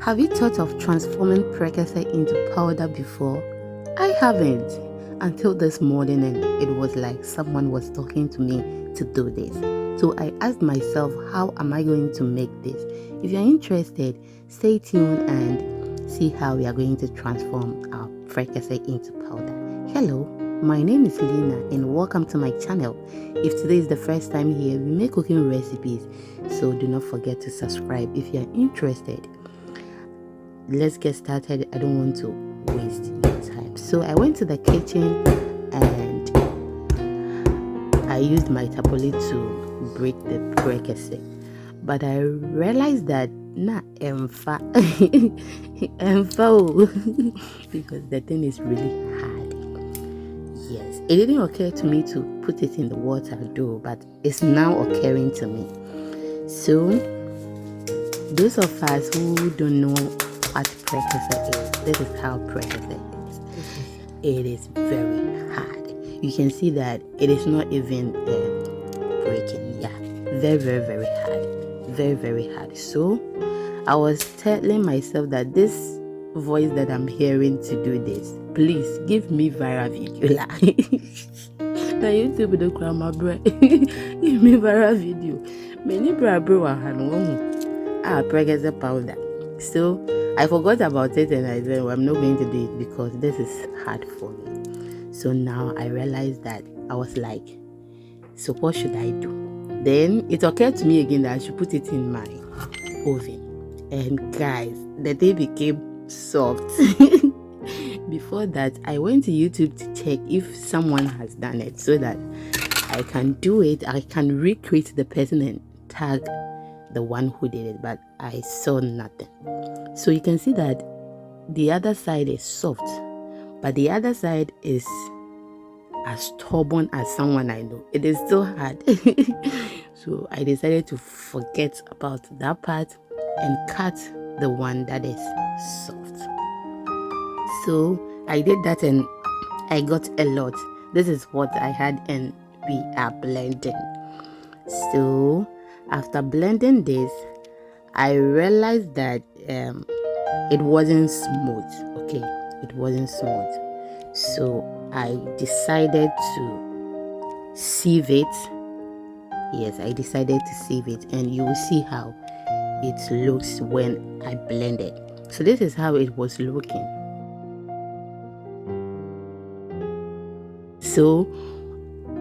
Have you thought of transforming Prekese into powder before? I haven't until this morning, and it was like someone was talking to me to do this. So I asked myself, how am I going to make this? If you're interested, stay tuned and see how we are going to transform our Prekese into powder. Hello, my name is Lina and welcome to my channel. If today is the first time here, we make cooking recipes, so do not forget to subscribe if you are interested. Let's get started. I don't want to waste your time. So I went to the kitchen and I used my tapoli to break the Prekese, but I realized that emfa because the thing is really hard. Yes, it didn't occur to me to put it in the water though, but it's now occurring to me. So those of us who don't know what Prekese is, this is how Prekese is. It is very hard. You can see that it is not even breaking. Yeah, very hard, very hard. So I was telling myself that this voice that I'm hearing to do this, please give me viral video. Now YouTube the grandma bread. Give me viral video. Many bra Prekese powder. So I forgot about it and I said, well, I'm not going to do it because this is hard for me. So now I realized that I was like, so what should I do? Then it occurred to me again that I should put it in my oven. And guys, the day became soft. Before that, I went to YouTube to check if someone has done it so that I can do it. I can recreate the person and tag the one who did it, but I saw nothing. So you can see that the other side is soft, but the other side is as stubborn as someone I know. It is still hard. So I decided to forget about that part and cut the one that is soft. So I did that and I got a lot. This is what I had and we are blending. So after blending this, I realized that it wasn't smooth. Okay, it wasn't smooth. So I decided to sieve it. Yes, I decided to sieve it, and you will see how it looks when I blend it. So this is how it was looking. So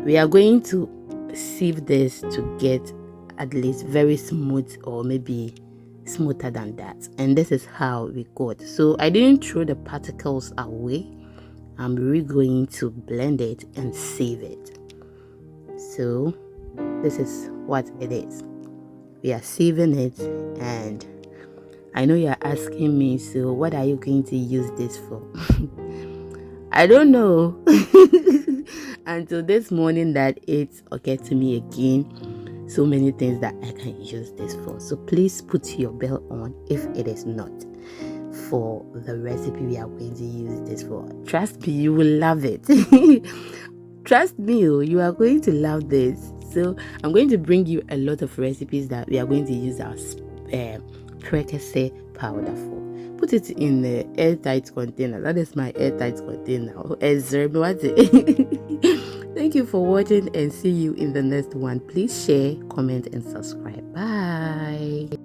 we are going to sieve this to get at least very smooth, or maybe smoother than that. And this is how we got. So I didn't throw the particles away. I'm really going to blend it and sieve it. So this is what it is. We are sieving it, and I know you're asking me, so what are you going to use this for? I don't know. Until this morning that it occurred to me again, so many things that I can use this for. So please put your bell on if it is not for the recipe we are going to use this for. Trust me, you will love it. Trust me, you are going to love this. So I'm going to bring you a lot of recipes that we are going to use our Prekese powder for. Put it in the airtight container. That is my airtight container. Thank you for watching and see you in the next one. Please share, comment and subscribe. Bye.